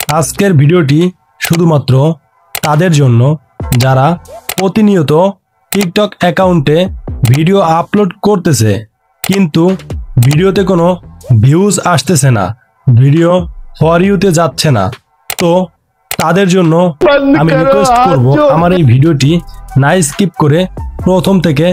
আজকের ভিডিওটি শুধুমাত্র তাদের জন্য যারা প্রতিনিয়ত টিকটক অ্যাকাউন্টে ভিডিও আপলোড করতেছে কিন্তু ভিডিওতে কোনো ভিউজ আসতেছে না, ভিডিও ফর ইউতে যাচ্ছে না। তো তাদের জন্য আমি রিকোয়েস্ট করব আমার এই ভিডিওটি না স্কিপ করে প্রথম থেকে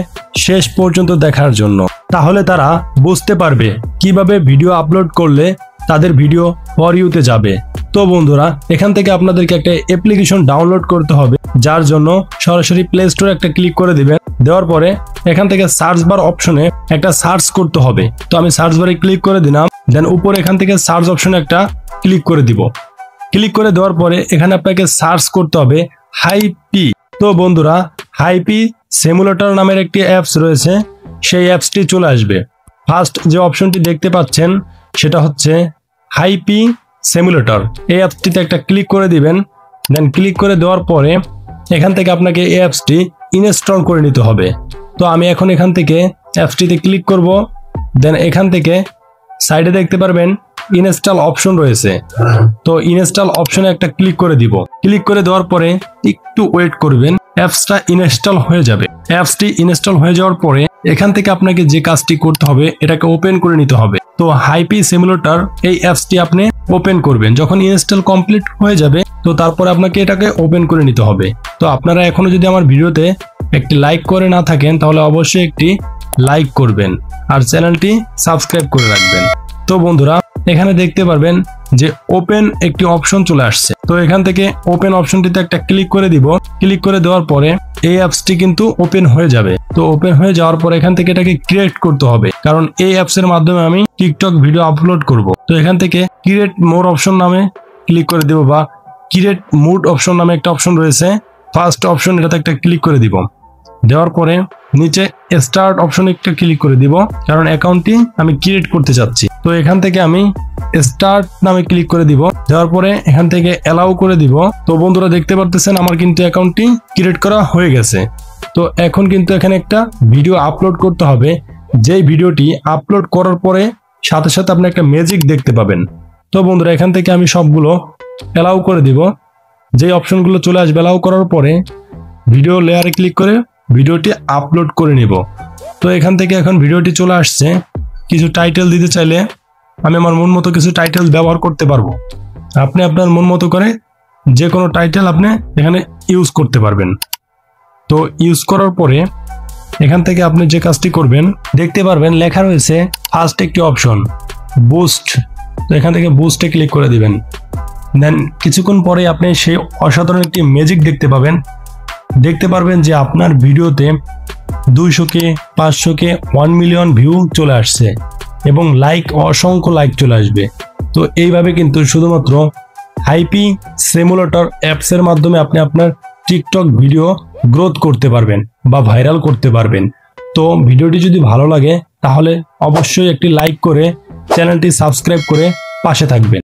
শেষ পর্যন্ত দেখার জন্য। তাহলে তারা বুঝতে পারবে কিভাবে ভিডিও আপলোড করলে তাদের ভিডিও ফর ইউতে যাবে। তো বন্ধুরা, এখান থেকে আপনাদেরকে একটা অ্যাপ্লিকেশন ডাউনলোড করতে হবে, যার জন্য সরাসরি প্লে স্টোরে একটা ক্লিক করে দিবেন। দেওয়ার পরে এখান থেকে সার্চ বার অপশনে একটা সার্চ করতে হবে। তো আমি সার্চ বারে ক্লিক করে দিলাম, দেন উপরে এখান থেকে সার্চ অপশনে একটা ক্লিক করে দিব। ক্লিক করে দেওয়ার পরে এখানে আপনাকে সার্চ করতে হবে হাইপি। তো বন্ধুরা, হাইপি সিমুলেটর নামের একটি অ্যাপস রয়েছে, সেই অ্যাপসটি চলে আসবে। ফার্স্ট যে অপশনটি দেখতে পাচ্ছেন সেটা হচ্ছে হাইপি সিমুলেটর। এই অ্যাপসটিতে একটা ক্লিক করে দিবেন। দেন ক্লিক করে দেওয়ার পরে এখান থেকে আপনাকে এই অ্যাপসটি ইনস্টল করে নিতে হবে। তো আমি এখন এখান থেকে অ্যাপসটিতে ক্লিক করব। দেন এখান থেকে সাইডে দেখতে পারবেন ইনস্টল অপশন রয়েছে, তো ইনস্টল অপশনে একটা ক্লিক করে দিব। ক্লিক করে দেওয়ার পরে একটু ওয়েট করবেন, অ্যাপসটা ইনস্টল হয়ে যাবে। অ্যাপসটি ইনস্টল হয়ে যাওয়ার পরে এখান থেকে আপনাকে যে কাজটি করতে হবে এটাকে ওপেন করে নিতে হবে। তো হাইপি সিমুলেটর এই অ্যাপসটি আপনি ওপেন করবেন। যখন ইনস্টল কমপ্লিট হয়ে যাবে তো তারপরে আপনাকে এটাকে ওপেন করে নিতে হবে। তো আপনারা এখনো যদি আমার ভিডিওতে একটি লাইক করে না থাকেন তাহলে অবশ্যই একটি লাইক করবেন আর চ্যানেলটি সাবস্ক্রাইব করে রাখবেন। তো বন্ধুরা, এখানে দেখতে পারবেন যে ওপেন একটি অপশন চলে আসছে। তো এখান থেকে ওপেন অপশনটিতে একটা ক্লিক করে দিব। ক্লিক করে দেওয়ার পরে এই অ্যাপসটি কিন্তু ওপেন হয়ে যাবে। তো ওপেন হয়ে যাওয়ার পরে এখান থেকে এটাকে ক্রিয়েট করতে হবে, কারণ এই অ্যাপসের মাধ্যমে আমি টিকটক ভিডিও আপলোড করব। তো এখান থেকে ক্রিয়েট মোর অপশন নামে ক্লিক করে দিব, বা ক্রিয়েট মুড অপশন নামে একটা অপশন রয়েছে, ফার্স্ট অপশন, এটাতে একটা ক্লিক করে দিব। দেওয়ার পরে নিচে স্টার্ট অপশনে একটা ক্লিক করে দিব, কারণ অ্যাকাউন্টটি আমি ক্রিয়েট করতে চাচ্ছি। তো এখান থেকে আমি স্টার্ট নামে ক্লিক করে দিব। দেওয়ার পরে এখান থেকে অ্যালাউ করে দিব। তো বন্ধুরা, দেখতে পারতেছেন আমার কিন্তু অ্যাকাউন্টটি ক্রিয়েট করা হয়ে গেছে। তো এখন কিন্তু এখানে একটা ভিডিও আপলোড করতে হবে, যেই ভিডিওটি আপলোড করার পরে সাথে সাথে আপনি একটা ম্যাজিক দেখতে পাবেন। তো বন্ধুরা, এখান থেকে আমি সবগুলো অ্যালাউ করে দিব। যেই অপশনগুলো চলে আসবে অ্যালাউ করার পরে ভিডিও লেয়ারে ক্লিক করে ভিডিওটি আপলোড করে নিব। তো এখান থেকে এখন ভিডিওটি চলে আসছে। কিছু টাইটেল দিতে চাইলে আমি আমার মন মতো কিছু টাইটেল ব্যবহার করতে পারবো। আপনি আপনার মন মতো করে যে কোনো টাইটেল আপনি এখানে ইউজ করতে পারবেন। তো ইউজ করার পরে এখান থেকে আপনি যে কাজটি করবেন, দেখতে পারবেন লেখা রয়েছে ফার্স্ট একটি অপশন বুস্ট। তো এখান থেকে বুস্টে ক্লিক করে দিবেন। দেন কিছুক্ষণ পরে আপনি সেই অসাধারণ একটি ম্যাজিক দেখতে পাবেন। দেখতে পারবেন যে আপনার ভিডিওতে 200K 500K 1 মিলিয়ন ভিউ চলে আসছে এবং লাইক, অসংখ্য লাইক চলে আসবে। তো এইভাবে কিন্তু শুধুমাত্র হাইপি সিমুলেটর অ্যাপসের মাধ্যমে আপনি আপনার টিকটক ভিডিও গ্রোথ করতে পারবেন বা ভাইরাল করতে পারবেন। তো ভিডিওটি যদি ভালো লাগে তাহলে অবশ্যই একটি লাইক করে চ্যানেলটি সাবস্ক্রাইব করে পাশে থাকবেন।